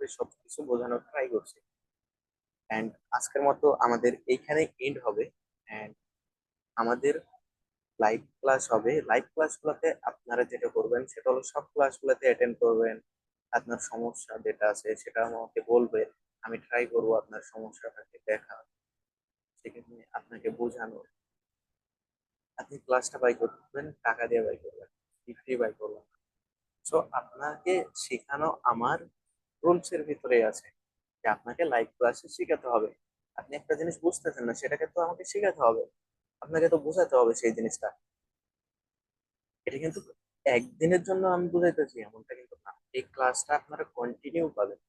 আপনাদের সবকিছু বোঝানোর ট্রাই করছি। অ্যান্ড আজকের মতো আমাদের এইখানে এন্ড হবে। অ্যান্ড আমাদের লাইভ ক্লাস হবে। লাইভ ক্লাসগুলোতে আপনারা যেটা করবেন সেটা হলো সব ক্লাসগুলোতে অ্যাটেন্ড করবেন। আপনার সমস্যা যেটা আছে সেটা আমাকে বলবেন। আমি ট্রাই করবো আপনার সমস্যাটাকে দেখা, সেখানে আপনাকে বোঝানো। আপনি ক্লাসটা বাই করবেন, টাকা দিয়ে বাই করবেন, ফ্রি বাই করবেন। সো আপনাকে শেখানো আমার রুলস এর ভিতরে আছে যে আপনাকে লাইভ ক্লাসে শেখাতে হবে। আপনি একটা জিনিস বুঝতেছেন না, সেটাকে তো আমাকে শেখাতে হবে, আপনাকে তো বোঝাতে হবে সেই জিনিসটা। এটা কিন্তু একদিনের জন্য আমি বুঝাইতেছি এমনটা কিন্তু না, এই ক্লাসটা আপনারা কন্টিনিউ পাবেন,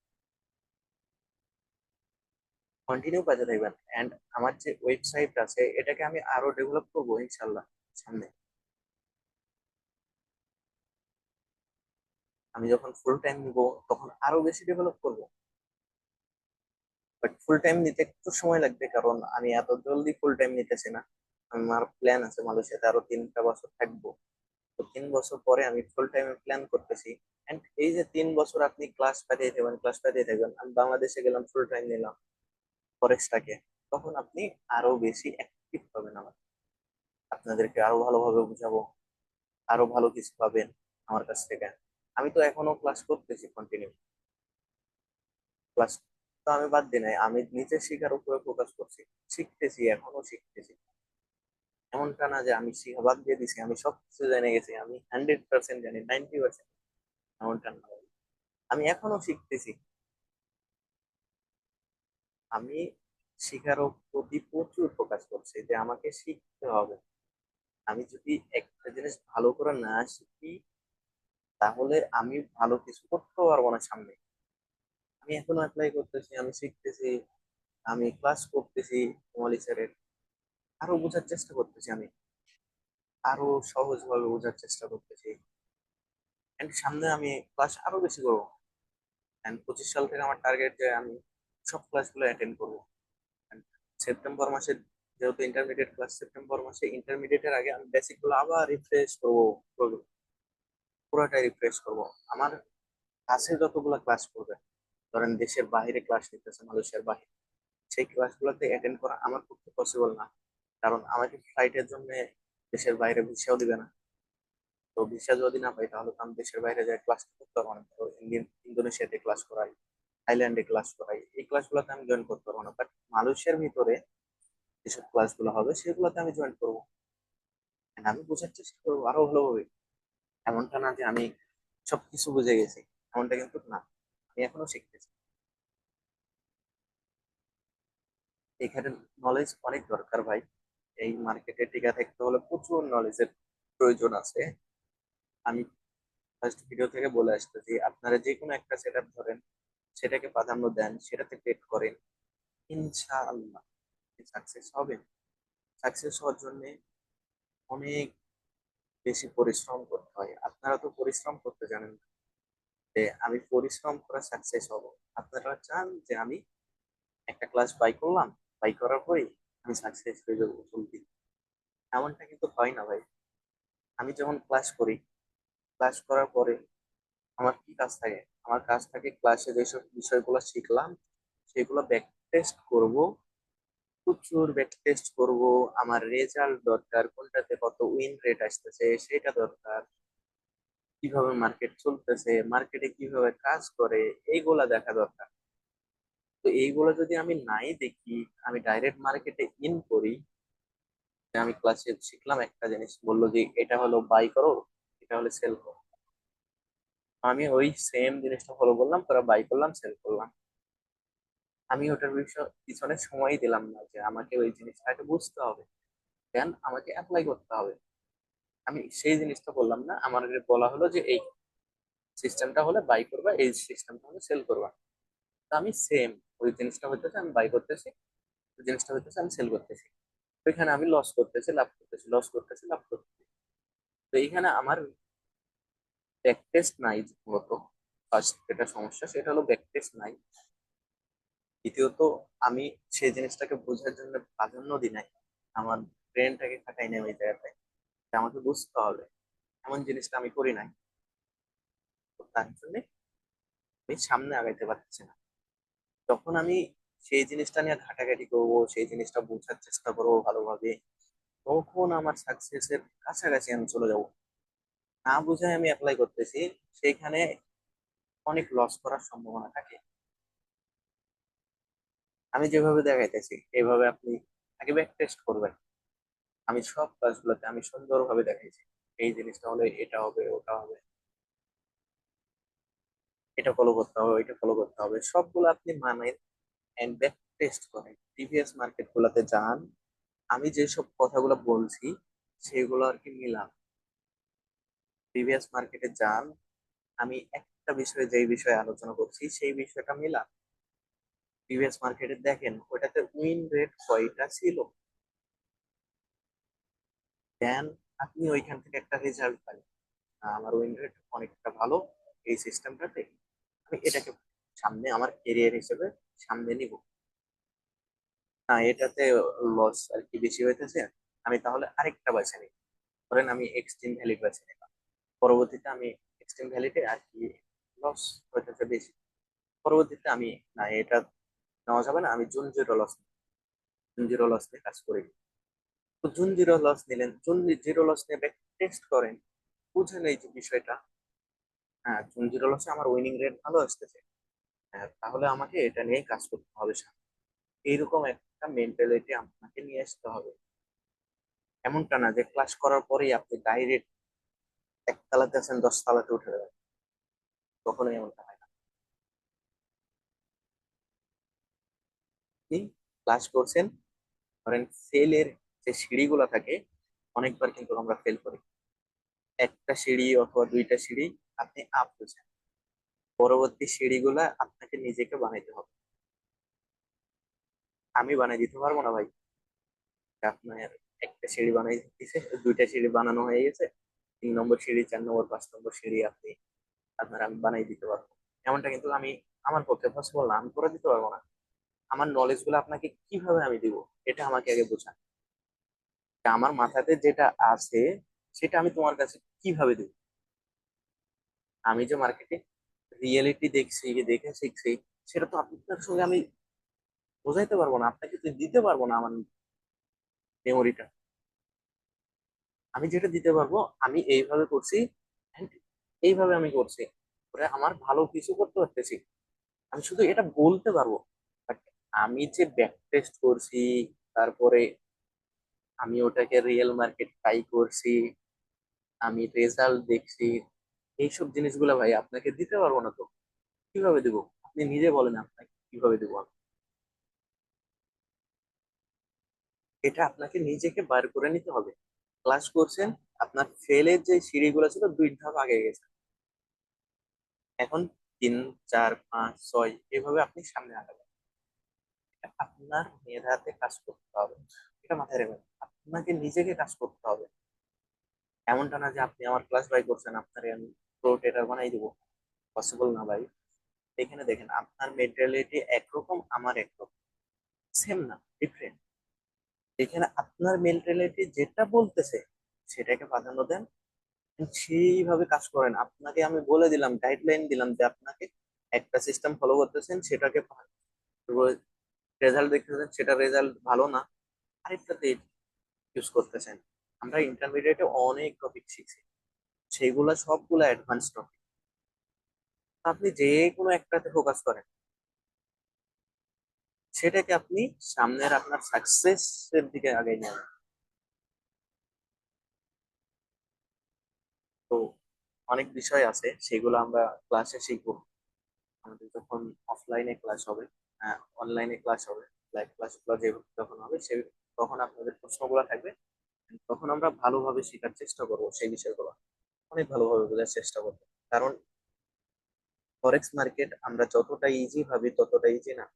কন্টিনিউ পাইতে থাকবেন। এন্ড আমার যে ওয়েবসাইট আছে এটাকে আমি আরো ডেভেলপ করবো ইনশাল্লাহ সামনে। আমি যখন ফুল টাইম নিবো তখন আরো বেশি ডেভেলপ করবো। বাট ফুল টাইম নিতে একটু সময় লাগবে, কারণ আমি এত জলদি ফুল টাইম নিতেছি না। আমার প্ল্যান আছে মালয়েশিয়াতে আরো 3টা বছর থাকবো। তো 3 বছর পরে আমি ফুল টাইমে প্ল্যান করতেছি। এন্ড এই যে 3 বছর আপনি ক্লাস পাঠিয়ে থাকবেন, ক্লাস পাঠিয়ে থাকবেন, আমি বাংলাদেশে গেলাম, ফুল টাইম নিলাম ফরেক্সটাকে, তখন আপনি আরো বেশি অ্যাক্টিভ পাবেন। আমার আপনাদেরকে আরো ভালোভাবে বুঝাবো, আরো ভালো কিছু পাবেন আমার কাছ থেকে। আমি তো এখনো ক্লাস করতেছি কন্টিনিউ। ক্লাস তো আমি বাদ দিই নাই, আমি নিজে শেখার উপরে ফোকাস করছি, শিখতেছি, এখনো শিখতেছি। এমনটা না যে আমি শিখা বাদ দিয়ে দিছি, আমি সবকিছু জেনে গেছি, আমি 100% জানি, 90%। এমনটা না, আমি এখনো শিখতেছি। আমি শিখার প্রতি প্রচুর ফোকাস করছি যে আমাকে শিখতে হবে। আমি যদি একটা জিনিস ভালো করে না শিখি তাহলে আমি ভালো কিছু করতে পারবো না সামনে। আমি এখনো অ্যাপ্লাই করতেছি, আমি শিখতেছি, আমি ক্লাস করতেছি মোয়ালি স্যারের, আরো বোঝার চেষ্টা করতেছি, আমি আরো সহজ ভাবে বোঝার চেষ্টা করতেছি। এন্ড সামনে আমি ক্লাস আরো বেশি করবো। এন্ড 25 সাল থেকে আমার টার্গেট যে আমি সব ক্লাসগুলো অ্যাটেন্ড করবো। And সেপ্টেম্বর মাসে, যেহেতু ইন্টারমিডিয়েট ক্লাস, সেপ্টেম্বর মাসে ইন্টারমিডিয়েটের আগে আমি বেসিক গুলো আবার রিফ্রেশ করবো, পুরোটাই রিফ্রেশ করবো। আমার কাছে যতগুলো ক্লাস করবে, ধরেন দেশের বাইরে ক্লাস নিতেছে, মালয়েশিয়ার বাইরে, সেই ক্লাসগুলোতে অ্যাটেন্ড করা আমার পক্ষে পসিবল না, কারণ আমাকে ফ্লাইটের জন্য দেশের বাইরে ভিসাও দিবে না। তো ভিসা যদি না পাই তাহলে তো আমি দেশের বাইরে যাই ক্লাস করতে পারবো না। তো ইন্দোনেশিয়াতে ক্লাস করাই, থাইল্যান্ডে ক্লাস করাই, এই ক্লাসগুলোতে আমি জয়েন করতে পারবো না। বাট মালয়েশিয়ার ভিতরে যেসব ক্লাসগুলো হবে সেগুলোতে আমি জয়েন করবো। And আমি বোঝার চেষ্টা করবো আরো ভালোভাবে। এমনটা না যে আমি সবকিছু বুঝে গেছি, এমনটা কিন্তু না, আমি এখনো শিখতেছি। এখানে নলেজ অনেক দরকার ভাই। এই মার্কেটে টিকে থাকতে হলে প্রচুর নলেজের প্রয়োজন আছে। আমি ফার্স্ট ভিডিও থেকে বলে আসতেছি, আপনারা যে কোনো একটা সেট আপ ধরেন, সেটাকে প্রাধান্য দেন, সেটাতে টেক করেন, ইনশাআল্লাহ সাকসেস হবেন। সাকসেস হওয়ার জন্য অনেক বেশি পরিশ্রম করতে হয়। আপনারা তো পরিশ্রম করতে জানেন না, যে আমি পরিশ্রম করে সাকসেস হব। আপনারা চান যে আমি একটা ক্লাস বাই করলাম, বাই করার পরে আমি সাকসেস হয়ে যাবো জলদি। এমনটা কিন্তু হয় না ভাই। আমি যখন ক্লাস করি, ক্লাস করার পরে আমার কি কাজ থাকে? আমার কাজ থাকে ক্লাসে যেসব বিষয়গুলো শিখলাম সেগুলো ব্যাক টেস্ট করব, প্রচুর ব্যাক টেস্ট করব। আমার রেজাল্ট দরকার, কোনটাতে কত উইন রেট আসতেছে সেটা দরকার, কিভাবে মার্কেট চলতেছে, মার্কেটে কিভাবে কাজ করে, এইগুলা দেখা দরকার। তো এইগুলো যদি আমি নাই দেখি, আমি ডাইরেক্ট মার্কেটে ইন করি, যে আমি ক্লাসে শিখলাম একটা জিনিস, বললো যে এটা হলো বাই করো, এটা হলো সেল করো, আমি ওই সেম জিনিসটা ফলো করলাম, পরে বাই করলাম, সেল করলাম। আমি ওটার পিছনে সময় দিলাম না যে আমাকে ওই জিনিসটাকে বুঝতে হবে, দেন আমাকে অ্যাপ্লাই করতে হবে। আমি সেই জিনিসটা বললাম না, আমার বলা হলো যে এই সিস্টেমটা হলে বাই করবা, এই সিস্টেমটা হলে সেল করবা। তো আমি সেম ওই জিনিসটা হইতেছে আমি বাই করতেছি, ওই জিনিসটা হইতেছে আমি সেল করতেছি। তো এখানে আমি লস করতেছি, লাভ করতেছি, লস করতেছি, লাভ করতেছি। তো এখানে আমার ব্যাক টেস্ট নাই মূলত। ফার্স্ট যেটা সমস্যা সেটা হলো ব্যাক টেস্ট নাই। দ্বিতীয়ত আমি সেই জিনিসটাকে বোঝার জন্য প্রাধান্য দিই নাই, আমার ব্রেনটাকে খাটাই নাই ওই জায়গাটায়, যে আমাকে বুঝতে হবে, এমন জিনিসটা আমি করি নাই। তো তার জন্য আমি সামনে আগাইতে পারতেছি না। তখন আমি সেই জিনিসটা নিয়ে ঘাটাঘাটি করবো, সেই জিনিসটা বোঝার চেষ্টা করবো ভালোভাবে, তখন আমার সাকসেসের কাছাকাছি আমি চলে যাব। না বুঝে আমি অ্যাপ্লাই করতেছি, সেইখানে অনেক লস করার সম্ভাবনা থাকে। আমি যেভাবে দেখাইতেছি এইভাবে আপনি আগে ব্যাক টেস্ট করবেন। আমি সব কাজগুলোতে আমি সুন্দরভাবে দেখাইছি, এই জিনিসটা হলে এটা হবে, ওটা হবে, এটা ফলো করতে হবে, এটা ফলো করতে হবে, সবগুলো আপনি মানেন এন্ড ব্যাক টেস্ট করেন। প্রিভিয়াস মার্কেট গুলাতে যান, আমি যেসব কথাগুলো বলছি সেগুলো আর কি মিলান। প্রিভিয়াস মার্কেটে যান, আমি একটা বিষয়ে যেই বিষয়ে আলোচনা করছি সেই বিষয়টা মিলান। প্রিভিয়াস মার্কেটে দেখেন ওটাতে উইন রেট কয়টা ছিল, দেন আপনি ওইখান থেকে একটা রেজাল্ট পান। আমার উইন রেট অনেকটা ভালো এই সিস্টেমটাতে, আমি এটাকে সামনে আমার কেরিয়ার হিসেবে সামনে নিব। না, এটাতে লস আর কি বেশি হইতেছে, আমি তাহলে আরেকটা বেছে নিই। ধরেন আমি এক্সট্রিম ভ্যালিড বেছে নিলাম, পরবর্তীতে আমি এক্সট্রিম ভ্যালিডে আর কি লস হইতেছে বেশি, পরবর্তীতে আমি না, এটা নেওয়া যাবে না, আমি June zero loss, June zero loss নিয়ে কাজ করি। তো জুন জিরো লস নিলেন, জুন জিরো লস নিয়ে ব্যাক টেস্ট করেন, বুঝেন এই যে বিষয়টা, হ্যাঁ জুন জিরো লসে আমার উইনিং রেট ভালো আসতেছে, হ্যাঁ তাহলে আমাকে এটা নিয়ে কাজ করতে হবে সামনে। এইরকম একটা মেন্টালিটি আপনাকে নিয়ে আসতে হবে। এমনটা না যে ক্লাস করার পরেই আপনি ডাইরেক্ট একতলাতে আছেন 10 তলাতে উঠে যাবেন, কখনোই এমনটা হয় না। আপনি ক্লাস করছেন, ধরেন ফেলের যে সিঁড়িগুলো থাকে, অনেকবার কিন্তু আমরা ফেল করি, একটা সিঁড়ি অথবা দুইটা সিঁড়ি আপনি আপ হয়েছেন, পরবর্তী সিঁড়িগুলা আপনাকে নিজেকে বানাইতে হবে। আমি বানাই দিতে পারবো না ভাই। আপনার একটা সিঁড়ি বানাই দিতেছে, দুইটা সিঁড়ি বানানো হয়ে গেছে, 3 নম্বর সিঁড়ি, 4 নম্বর, 5 নম্বর সিঁড়ি আপনি আপনার আমি বানাই দিতে পারবো, এমনটা কিন্তু আমি, আমার পক্ষে পসিবল না, আমি করে দিতে পারবো না। আমার নলেজ গুলো আপনাকে কিভাবে আমি দিব, এটা আমাকে আগে বোঝান। যে আমার মাথাতে যেটা আছে সেটা আমি তোমার কাছে কিভাবে দিব। আমি যে মার্কেটে রিয়েলিটি দেখছি, দেখে শিখছি, সেটা তো আপনার সঙ্গে আমি বোঝাইতে পারবো না, আপনাকে তো দিতে পারবো না আমার মেমোরিটা। আমি যেটা দিতে পারবো, আমি এইভাবে করছি and এইভাবে আমি করছি, পরে আমার ভালো কিছু করতে পারতেছি, আমি শুধু এটা বলতে পারবো। But আমি যে ব্যাক টেস্ট করছি, তারপরে আমি ওটাকে রিয়েল মার্কেট ট্রাই করছি, আমি রেজাল্ট দেখছি, এইসব জিনিসগুলো ভাই আপনাকে দিতে পারবো না তো। কিভাবে দিব, আপনি নিজে বলেন আপনাকে কিভাবে দিব আমি। এটা আপনাকে নিজেকে বার করে নিতে হবে। ক্লাস করছেন, আপনার ফেলের যে সিঁড়িগুলো ছিল 2 ধাপ আগে গেছে, এখন 3, 4, 5, 6 এভাবে আপনি সামনে আগাবেন। এটা আপনার মেধাতে কাজ করতে হবে, এটা মাথায় রাখবেন, আপনাকে নিজেকে কাজ করতে হবে। এমনটা না যে আপনি আমার ক্লাস বাই করছেন আপনার আমি প্রো ট্রেডার বানাই দিব, পসিবল না ভাই। এখানে দেখেন আপনার মেন্টালিটি একরকম, আমার একরকম, সেম না, ডিফারেন্ট। এখানে আপনার মেন্টালিটি যেটা বলতেছে সেটাকে প্রাধান্য দেন, সেইভাবে কাজ করেন। আপনাকে আমি বলে দিলাম, গাইডলাইন দিলাম যে আপনাকে একটা সিস্টেম ফলো করতেছেন, সেটাকে রেজাল্ট দেখতেছেন, সেটা রেজাল্ট ভালো না, আরেকটাতে ইউজ করতেছেন। আমরা ইন্টারমিডিয়েটে অনেক টপিক শিখছি, সেগুলো সবগুলো অ্যাডভান্স টপিক, আপনি যে কোনো একটাতে ফোকাস করেন, সেটাকে আপনি সামনের আপনার সাকসেসের দিকে আগে নিয়ে যাবেন। তো অনেক বিষয় আছে, সেগুলো আমরা ক্লাসে শিখবো। আমাদের যখন অফলাইনে ক্লাস হবে, অনলাইনে ক্লাস হবে, লাইভ ক্লাসগুলো যে যখন হবে সে, তখন আপনাদের প্রশ্নগুলো থাকবে, তখন আমরা ভালোভাবে শেখার চেষ্টা করবো সেই বিষয়গুলো, অনেক ভালোভাবে বোঝার চেষ্টা করবো। কারণ ফরেক্স মার্কেট আমরা যতটা ইজি ভাবি ততটা ইজি না,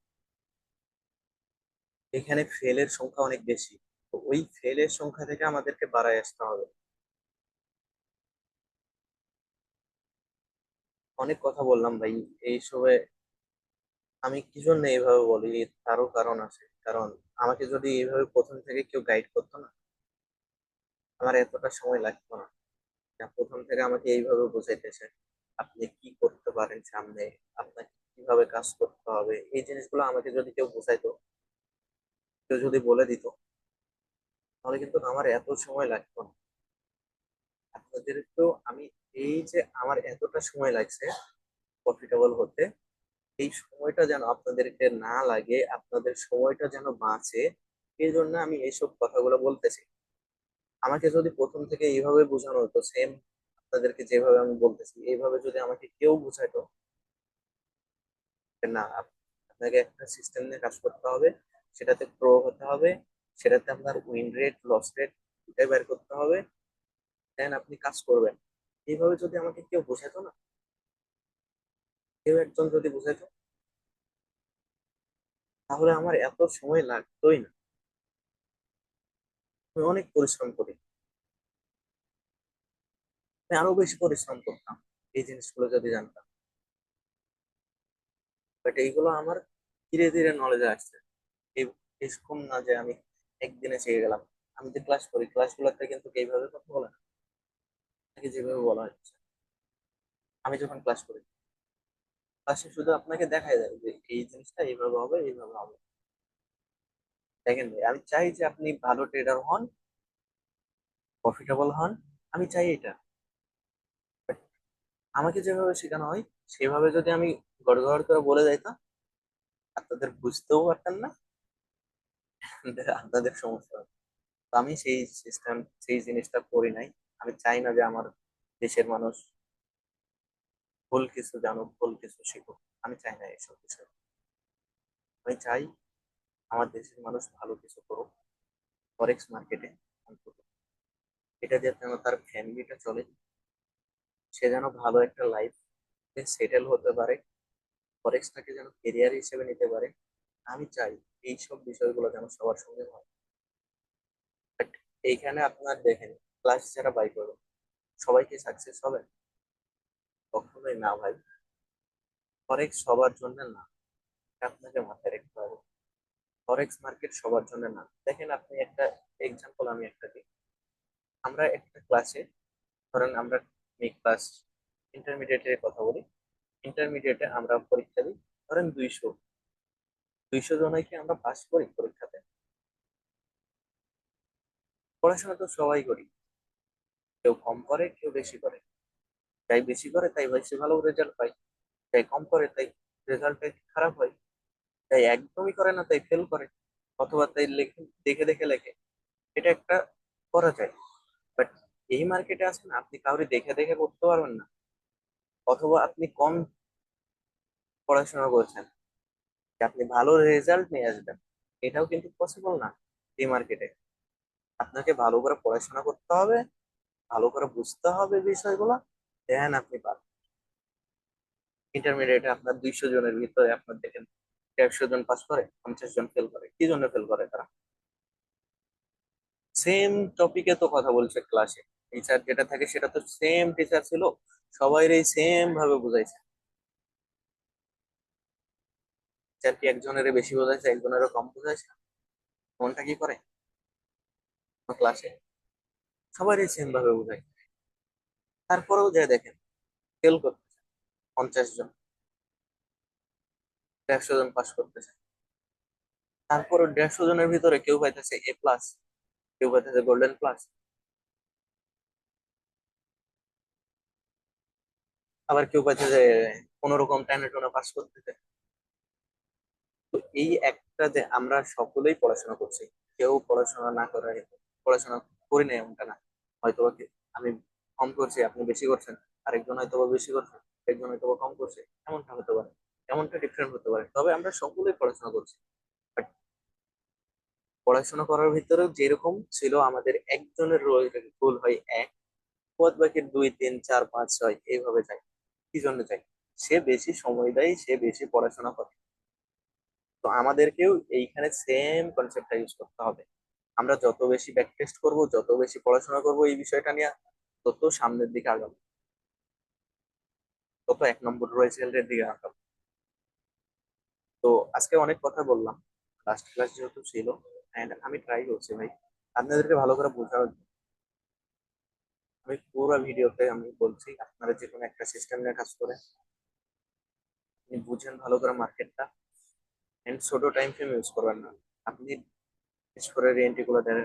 এখানে ফেলের সংখ্যা অনেক বেশি। তো ওই ফেলের সংখ্যা থেকে আমাদেরকে বাড়ায় আসতে হবে। অনেক কথা বললাম ভাই এই সময়, আমি কি জন্য এইভাবে বলি তারও কারণ আছে। কারণ আমাকে যদি এইভাবে প্রথম থেকে কেউ গাইড করতো না, আমার এতটা সময় লাগতো না, যা প্রথম থেকে আমাকে এইভাবে বোঝাইতেছে। আপনি কি করতে পারেন সামনে, আপনাকে কিভাবে কাজ করতে হবে, এই জিনিসগুলো আমাকে যদি কেউ বোঝাইতো, কেউ যদি বলে দিত, তাহলে কিন্তু আমার এত সময় লাগতো না। আপনাদেরকেও আমি, এই যে আমার এতটা সময় লাগছে প্রফিটেবল হতে, এই সময়টা যেন আপনাদেরকে না লাগে, আপনাদের সময়টা যেন বাঁচে, এই জন্য আমি এইসব কথাগুলো বলতেছি। আমাকে যদি প্রথম থেকে এইভাবে বোঝানো হতো, সেম আপনাদেরকে যেভাবে আমি বলতেছি এইভাবে যদি আমাকে কেউ বোঝাইতো যে না, আপনাকে একটা সিস্টেম নিয়ে কাজ করতে হবে, সেটাতে প্রো হতে হবে, সেটাতে আপনার উইন রেট লস রেট দুটাই বের করতে হবে, দেন আপনি কাজ করবেন, এইভাবে যদি আমাকে কেউ বোঝাইতো না, কেউ একজন যদি বোঝাইতো, তাহলে আমার এত সময় লাগতোই না। আমি অনেক পরিশ্রম করি, আমি আরো বেশি পরিশ্রম করতাম এই জিনিসগুলো যদি জানতাম। বাট এইগুলো আমার ধীরে ধীরে নলেজে আসছে। এই এরকম না যে আমি একদিনে শিখে গেলাম। আমি যে ক্লাস করি, ক্লাসগুলোতে কিন্তু এইভাবে কথা বলে না, আপনাকে যেভাবে বলা হচ্ছে। আমি যখন ক্লাস করি, ক্লাসে শুধু আপনাকে দেখাই যায় যে এই জিনিসটা এইভাবে হবে, এইভাবে হবে। দেখেন ভাই, আমি চাই যে আপনি ভালো ট্রেডার হন, প্রফিটেবল হন, আমি চাই এটা। But আমাকে যেভাবে শেখানো হয় সেভাবে যদি আমি গড় গড় করে বলে যাইতাম, আপনাদের বুঝতেও পারতেন না, আপনাদের সমস্যা হতো। তো আমি সেই সিস্টেম, সেই জিনিসটা করি নাই। আমি চাই না যে আমার দেশের মানুষ ভুল কিছু জানুক, ভুল কিছু শিখুক। আমি চাই না এইসব বিষয়। আমি চাই আমার দেশের মানুষ ভালো কিছু করুক ফরেক্স মার্কেটে, অন্তত এটা দিয়ে যেন তার ফ্যামিলিটা চলে, সে যেন ভালো একটা লাইফ সেটেল হতে পারে, ফরেক্সটাকে যেন কেরিয়ার হিসেবে নিতে পারে। আমি চাই এইসব বিষয়গুলো যেন সবার সঙ্গে হয়। But এইখানে আপনার দেখেন, ক্লাস যারা বাই করবে সবাই কি সাকসেস হবে? কখনোই না ভাই। ফরেক্স সবার জন্য না, এটা আপনাকে মাথায় রাখতে হবে। ফরেক্স মার্কেট সবার জন্য না। দেখেন আপনি একটা এক্সাম্পল আমি একটা দিই। আমরা একটা ক্লাসে, ধরেন আমরা ক্লাস ইন্টারমিডিয়েটের কথা বলি, ইন্টারমিডিয়েটে আমরা পরীক্ষা দিই, ধরেন 200 জনই কি আমরা পাস করি পরীক্ষাতে? পড়াশোনা তো সবাই করি, কেউ কম করে কেউ বেশি করে। যাই বেশি করে তাই বেশি ভালো রেজাল্ট পাই, যাই কম করে তাই রেজাল্ট খারাপ হয়, তাই একদমই করে না তাই ফেল করে, অথবা তাই লেখে, দেখে দেখে লেখে। এটা একটা করা যায়। বাট এই মার্কেটে আছেন আপনি কাউরে দেখে দেখে করতে পারবেন না, অথবা আপনি কম পড়াশোনা করছেন যে আপনি ভালো রেজাল্ট নিয়ে আসবেন, এটাও কিন্তু পসিবল না এই মার্কেটে। আপনাকে ভালো করে পড়াশোনা করতে হবে, ভালো করে বুঝতে হবে বিষয়গুলো, দেন আপনি পারবেন। ইন্টারমিডিয়েটে আপনার 200 জনের ভিতরে আপনার দেখেন 150 জন পাস করে, 50 জন ফেল করে। কি জন্য ফেল করে তারা? সেম টপিকে তো কথা বলছে ক্লাসে, টিচার যেটা থাকে সেটা তো সেম টিচার ছিল, সবাই সেম ভাবে বুঝাইছে। টিচার কি একজনের বেশি বোঝাইছে, একজনের কম বোঝাইছে? কোনটা কি করে ক্লাসে? সবাই সেম ভাবে বোঝায়। তারপরেও যে দেখেন ফেল করতেছে 50 জন, 150 জন পাস করতেছে। তারপরে 150 জনের ভিতরে কেউ পাইতেছে A+, কেউ পাইতেছে গোল্ডেন প্লাস, আবার কেউ পাইতেছে কোন রকম টেনে টুনে পাস করতেছে। তো এই একটা যে আমরা সকলেই পড়াশোনা করছি, কেউ পড়াশোনা না করে পড়াশোনা করি না এমনটা না। হয়তো আমি কম করছি, আপনি বেশি করছেন, আরেকজন হয়তো বা বেশি করছেন, একজন হয়তো বা কম করছে, এমনটা হতে পারে, এমনটা ডিফারেন্ট হতে পারে, তবে আমরা সকলেই পড়াশোনা করছি। But পড়াশোনা করার ভিতরেও যেরকম ছিল আমাদের একজনের রোল হয় এক, পদ বাকি 2 3 4 5 6 এইভাবে যায়। কি জন্য যায়? সে বেশি সময় দেয়, সে বেশি পড়াশোনা করে। তো আমাদেরকেও এইখানে সেম কনসেপ্টটা ইউজ করতে হবে। আমরা যত বেশি ব্যাক টেস্ট করবো, যত বেশি পড়াশোনা করবো এই বিষয়টা নিয়ে, তত সামনের দিকে আগাবো, তত 1 নম্বর রেজাল্টের দিকে আগাবো। তো আজকে অনেক কথা বললাম, লাস্ট ক্লাস যেহেতু ছিল, এন্ড আমি ট্রাই করছি ভাই আপনাদেরকে ভালো করে বোঝানোর। আমি পুরো ভিডিওতে আমি বলছি আপনারা যে কোনো একটা সিস্টেম নিয়ে কাজ করেন, আপনি বুঝেন ভালো করে মার্কেটটা, এন্ড ছোট টাইম ফ্রেম ইউজ করবেন না। আপনি বিশেষ করে এন্ট্রি গুলো দেন,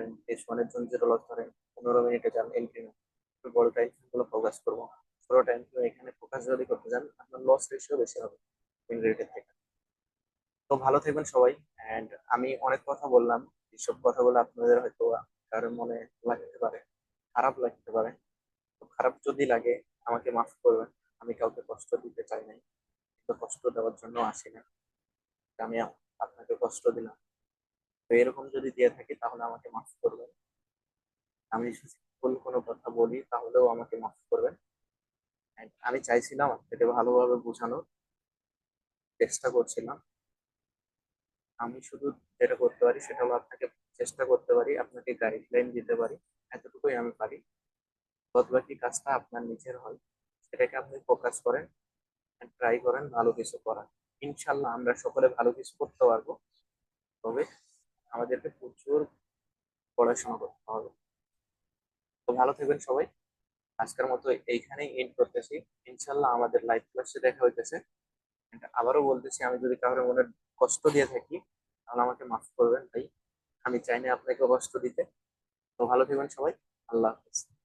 ওয়ানের জন্য জিরো লস ধরেন, 15 মিনিটে যান এন্ট্রি, বড় টাইম ফ্রেম গুলো ফোকাস করবো। ছোট টাইম ফ্রেম এখানে ফোকাস যদি করতে যান আপনার লস রেশিও বেশি হবে উইন রেটের থেকে। তো ভালো থাকবেন সবাই। এন্ড আমি অনেক কথা বললাম, এইসব কথাগুলো আপনাদের হয়তো কারোর মনে লাগতে পারে, খারাপ লাগতে পারে। তো খারাপ যদি লাগে আমাকে মাফ করবেন। আমি কাউকে কষ্ট দিতে চাই নাই, তো কষ্ট দেওয়ার জন্য আসি না। আমি আপনাকে কষ্ট দিলাম, তো এরকম যদি দিয়ে থাকি তাহলে আমাকে মাফ করবেন। আমি ভুল কোনো কথা বলি তাহলেও আমাকে মাফ করবেন। And আমি চাইছিলাম আপনাকে ভালোভাবে বোঝানোর চেষ্টা করছিলাম। আমি শুধু যেটা করতে পারি সেটা হলো আপনাকে চেষ্টা করতে পারি, আপনাকে গাইডলাইন দিতে পারি, এতটুকুই আমি পারি। বাদ বাকি কাজটা আপনার নিজের হয়, সেটাকে আপনি ফোকাস করেন, ট্রাই করেন ভালো কিছু করার। ইনশাল্লাহ আমরা সকলে ভালো কিছু করতে পারবো। তবে আমাদেরকে প্রচুর পড়াশোনা করতে হবে। তো ভালো থাকবেন সবাই। আজকের মতো এইখানেই এন্ড করতেছি। ইনশাল্লাহ আমাদের লাইভ ক্লাসে দেখা হইতেছে। And আবারও বলতেছি, আমি যদি কারোর মনে কষ্ট দিয়ে থাকি তাহলে আমাকে মাফ করবেন ভাই। আমি চাই না আপনাকে কষ্ট দিতে। তো ভালো থাকবেন সবাই। আল্লাহ হাফেজ।